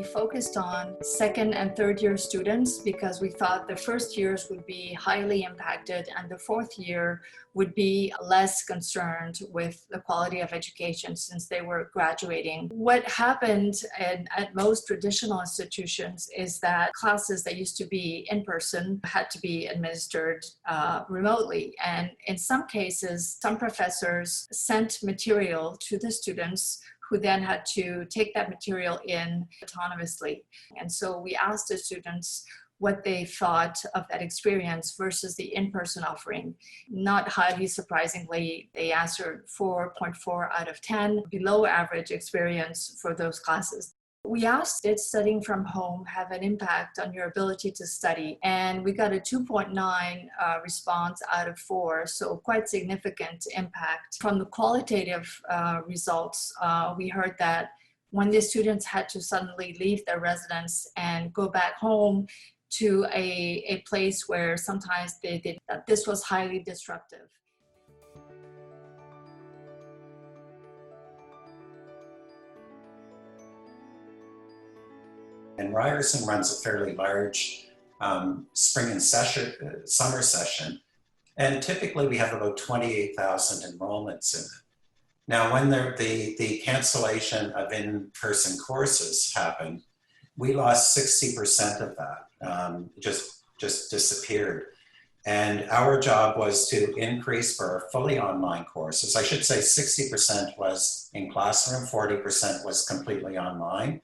We focused on second and third year students because we thought the first years would be highly impacted and the fourth year would be less concerned with the quality of education since they were graduating. What happened at most traditional institutions is that classes that used to be in person had to be administered remotely. And in some cases, some professors sent material to the students who then had to take that material in autonomously. And so we asked the students what they thought of that experience versus the in-person offering. Not highly surprisingly, they answered 4.4 out of 10, below average experience for those classes. We asked, did studying from home have an impact on your ability to study? And we got a 2.9 response out of 4, so quite significant impact. From the qualitative results, we heard that when the students had to suddenly leave their residence and go back home to a place where sometimes they did, that this was highly disruptive. And Ryerson runs a fairly large spring and summer session. And typically we have about 28,000 enrollments in it. Now, when the cancellation of in-person courses happened, we lost 60% of that, just disappeared. And our job was to increase for our fully online courses. I should say 60% was in classroom, 40% was completely online.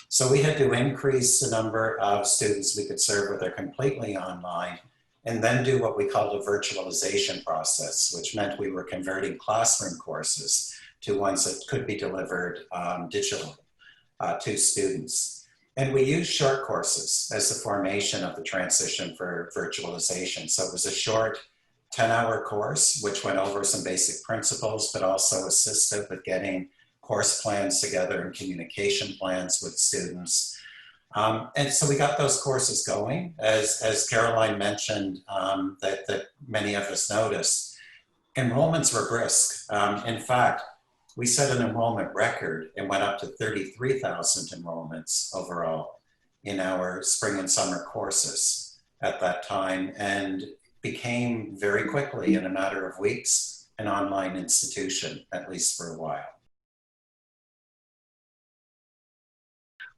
So we had to increase the number of students we could serve with their completely online and then do what we called a virtualization process, which meant we were converting classroom courses to ones that could be delivered digitally to students. And we used short courses as the formation of the transition for virtualization. So it was a short 10-hour course, which went over some basic principles, but also assisted with getting course plans together and communication plans with students. And so we got those courses going. As Caroline mentioned, that many of us noticed, enrollments were brisk. In fact, we set an enrollment record and went up to 33,000 enrollments overall in our spring and summer courses at that time, and became very quickly, in a matter of weeks, an online institution, at least for a while.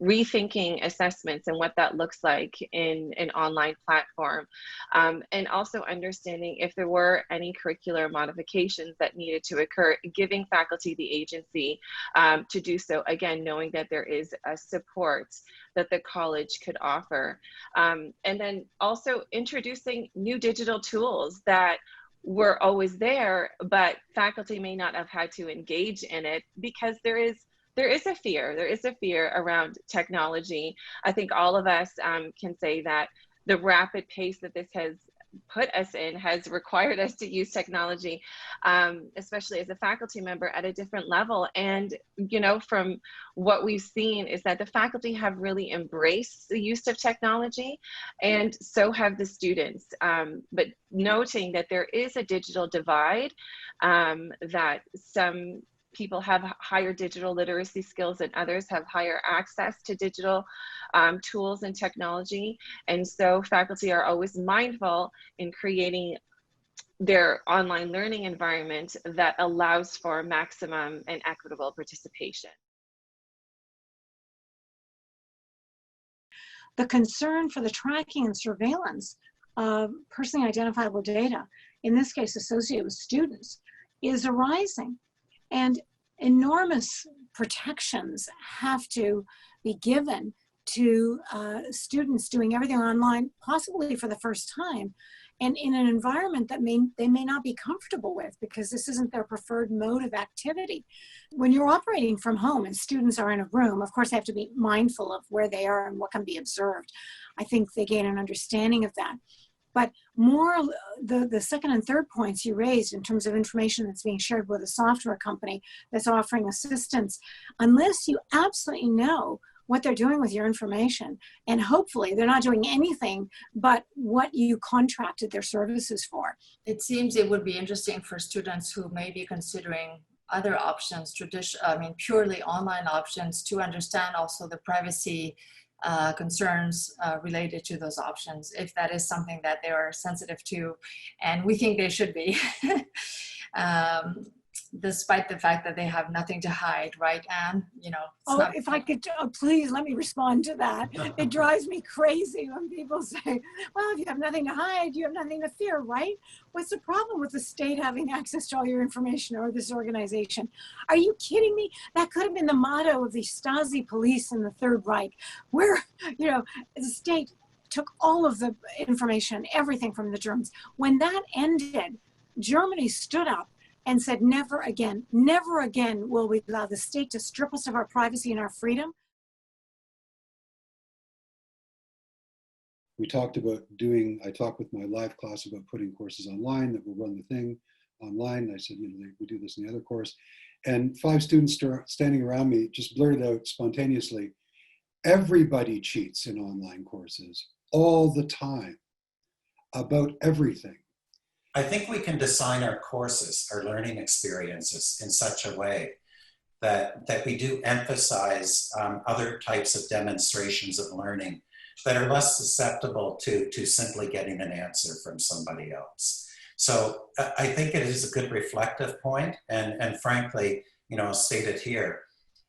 Rethinking assessments and what that looks like in an online platform, and also understanding if there were any curricular modifications that needed to occur, giving faculty the agency to do so, again, knowing that there is a support that the college could offer. And then also introducing new digital tools that were always there, but faculty may not have had to engage in it because there is a fear around technology. I think all of us can say that the rapid pace that this has put us in has required us to use technology, especially as a faculty member at a different level. And, you know, from what we've seen is that the faculty have really embraced the use of technology, and so have the students. But noting that there is a digital divide, that some people have higher digital literacy skills and others have higher access to digital tools and technology. And so faculty are always mindful in creating their online learning environment that allows for maximum and equitable participation. The concern for the tracking and surveillance of personally identifiable data, in this case associated with students, is arising. And enormous protections have to be given to students doing everything online, possibly for the first time, and in an environment that they may not be comfortable with because this isn't their preferred mode of activity. When you're operating from home and students are in a room, of course they have to be mindful of where they are and what can be observed. I think they gain an understanding of that. But more, the second and third points you raised in terms of information that's being shared with a software company that's offering assistance, unless you absolutely know what they're doing with your information, and hopefully they're not doing anything but what you contracted their services for. It seems it would be interesting for students who may be considering other options, purely online options, to understand also the privacy concerns related to those options, if that is something that they are sensitive to, and we think they should be. Despite the fact that they have nothing to hide, right, Anne? You know. Oh, if I could, please let me respond to that. It drives me crazy when people say, well, if you have nothing to hide, you have nothing to fear, right? What's the problem with the state having access to all your information, or this organization? Are you kidding me? That could have been the motto of the Stasi police in the Third Reich, where, you know, the state took all of the information, everything from the Germans. When that ended, Germany stood up and said, never again will we allow the state to strip us of our privacy and our freedom. We talked about I talked with my live class about putting courses online, that we'll run the thing online. And I said, you know, we do this in the other course. And 5 students standing around me just blurted out spontaneously, everybody cheats in online courses all the time about everything. I think we can design our courses, our learning experiences in such a way that we do emphasize other types of demonstrations of learning that are less susceptible to simply getting an answer from somebody else. So I think it is a good reflective point, and frankly, you know, stated here,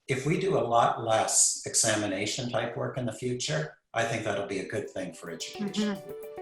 if we do a lot less examination type work in the future, I think that'll be a good thing for education. Mm-hmm.